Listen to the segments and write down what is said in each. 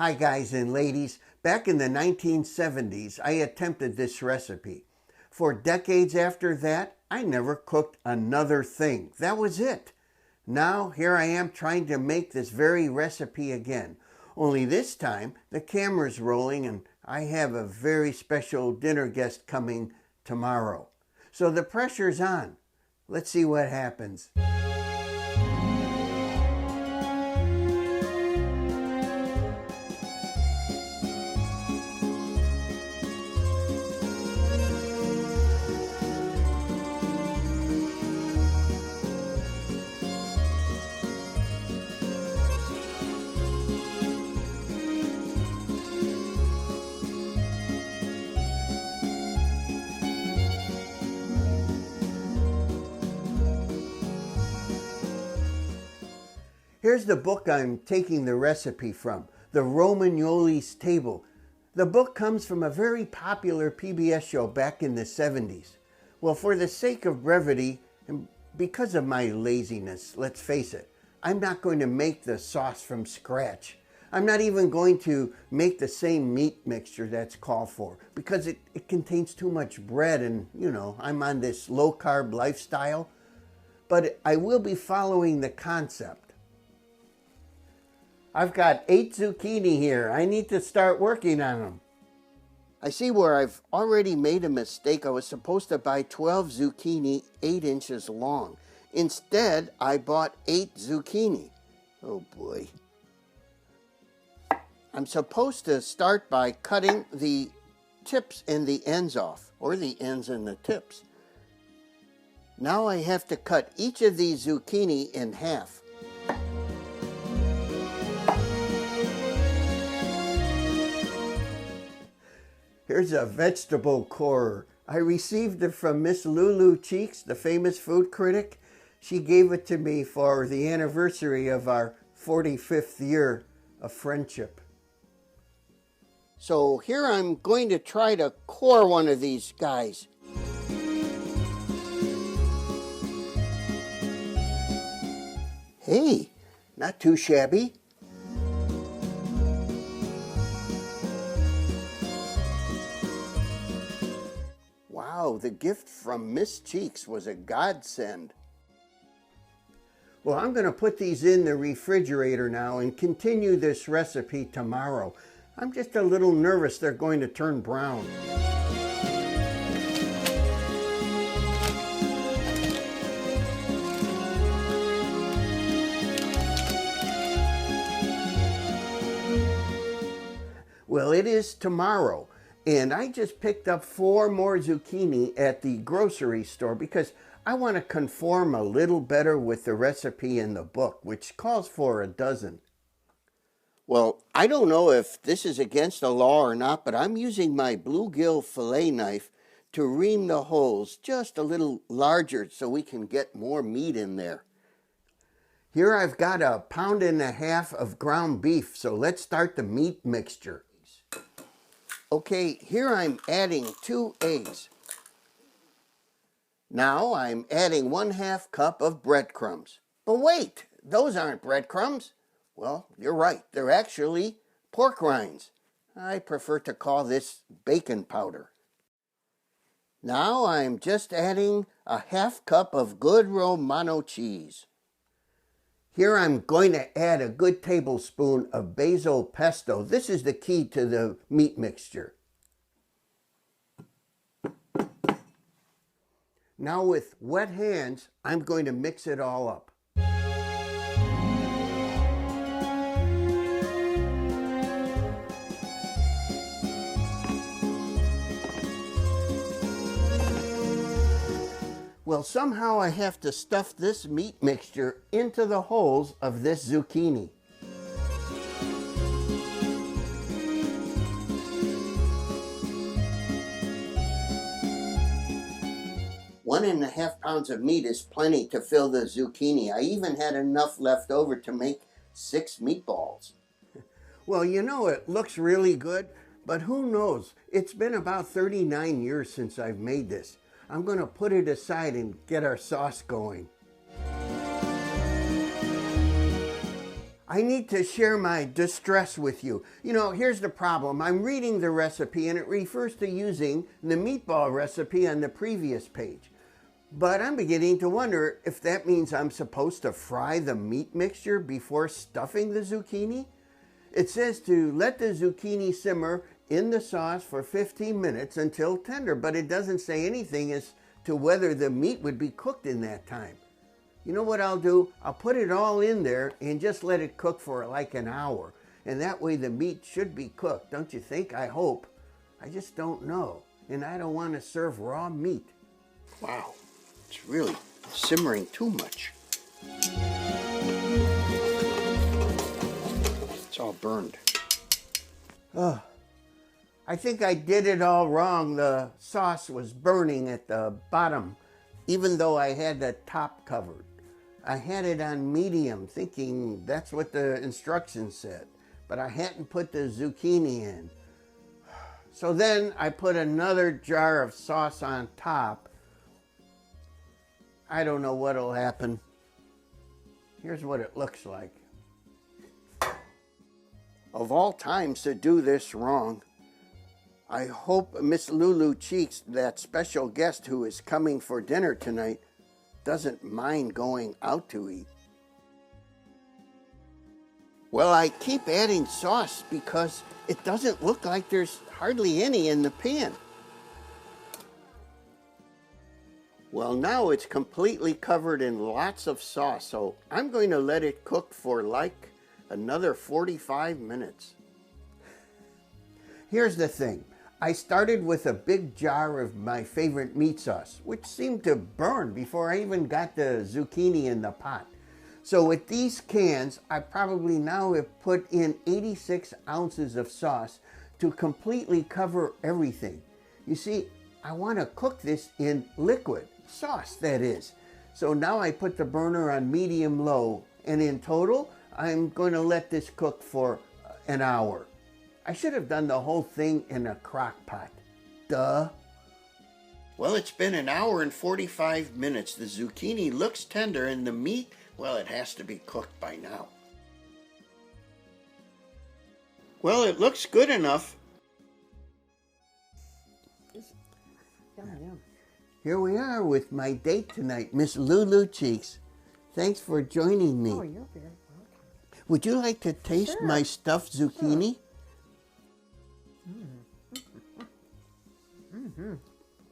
Hi guys and ladies, back in the 1970s I attempted this recipe. For decades after that, I never cooked another thing. That was it. Now here I am trying to make this very recipe again. Only this time the camera's rolling and I have a very special dinner guest coming tomorrow. So the pressure's on. Let's see what happens. Here's the book I'm taking the recipe from, the Romagnoli's Table. The book comes from a very popular PBS show back in the 70s. Well, for the sake of brevity, and because of my laziness, let's face it, I'm not going to make the sauce from scratch. I'm not even going to make the same meat mixture that's called for because it contains too much bread and, I'm on this low-carb lifestyle. But I will be following the concept. I've got 8 zucchini here. I need to start working on them. I see where I've already made a mistake. I was supposed to buy 12 zucchini 8 inches long. Instead, I bought 8 zucchini. Oh boy. I'm supposed to start by cutting the tips and the ends off, or the ends and the tips. Now I have to cut each of these zucchini in half. Here's a vegetable core. I received it from Miss Lulu Cheeks, the famous food critic. She gave it to me for the anniversary of our 45th year of friendship. So here I'm going to try to core one of these guys. Hey, not too shabby. Wow, the gift from Miss Cheeks was a godsend. Well, I'm going to put these in the refrigerator now and continue this recipe tomorrow. I'm just a little nervous they're going to turn brown. Well, it is tomorrow. And I just picked up 4 more zucchini at the grocery store because I want to conform a little better with the recipe in the book, which calls for a dozen. Well, I don't know if this is against the law or not, but I'm using my bluegill fillet knife to ream the holes just a little larger so we can get more meat in there. Here I've got 1.5 pounds of ground beef, so let's start the meat mixture. Okay, here I'm adding 2 eggs. Now I'm adding 1/2 cup of breadcrumbs. But wait, those aren't breadcrumbs. Well, you're right, they're actually pork rinds. I prefer to call this bacon powder. Now I'm just adding 1/2 cup of good Romano cheese. Here I'm going to add a good tablespoon of basil pesto. This is the key to the meat mixture. Now with wet hands, I'm going to mix it all up. Well, somehow I have to stuff this meat mixture into the holes of this zucchini. One and a half pounds of meat is plenty to fill the zucchini. I even had enough left over to make 6 meatballs. Well, it looks really good, but who knows? It's been about 39 years since I've made this. I'm going to put it aside and get our sauce going. I need to share my distress with you. You know, here's the problem. I'm reading the recipe and it refers to using the meatball recipe on the previous page. But I'm beginning to wonder if that means I'm supposed to fry the meat mixture before stuffing the zucchini. It says to let the zucchini simmer in the sauce for 15 minutes until tender, but it doesn't say anything as to whether the meat would be cooked in that time. You know what I'll do? I'll put it all in there and just let it cook for like an hour. And that way the meat should be cooked, don't you think? I hope. I just don't know. And I don't want to serve raw meat. Wow, it's really simmering too much. It's all burned. Oh, I think I did it all wrong. The sauce was burning at the bottom, even though I had the top covered. I had it on medium, thinking that's what the instructions said, but I hadn't put the zucchini in. So then I put another jar of sauce on top. I don't know what'll happen. Here's what it looks like. Of all times to do this wrong, I hope Miss Lulu Cheeks, that special guest who is coming for dinner tonight, doesn't mind going out to eat. Well, I keep adding sauce because it doesn't look like there's hardly any in the pan. Well, now it's completely covered in lots of sauce, so I'm going to let it cook for like another 45 minutes. Here's the thing. I started with a big jar of my favorite meat sauce, which seemed to burn before I even got the zucchini in the pot. So with these cans, I probably now have put in 86 ounces of sauce to completely cover everything. You see, I want to cook this in liquid sauce, that is. So now I put the burner on medium-low, and in total, I'm going to let this cook for an hour. I should have done the whole thing in a crock pot. Duh. Well, it's been an hour and 45 minutes. The zucchini looks tender and the meat, well, it has to be cooked by now. Well, it looks good enough. Here we are with my date tonight, Miss Lulu Cheeks. Thanks for joining me. Oh, you're very welcome. Would you like to taste my stuffed zucchini? Mm-hmm.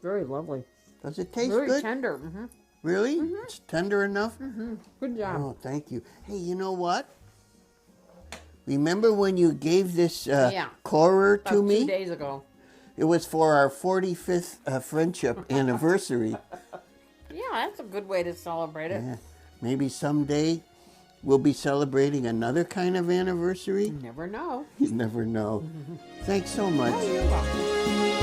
Very lovely. Does it taste very good? Tender. Mm-hmm. Really? Mm-hmm. It's tender enough? Mm-hmm. Good job. Oh, thank you. Hey, you know what? Remember when you gave this corer to me? 2 days ago. It was for our 45th friendship anniversary. Yeah, that's a good way to celebrate it. Yeah. Maybe someday we'll be celebrating another kind of anniversary. You never know. You never know. Thanks so much. Oh, you're welcome.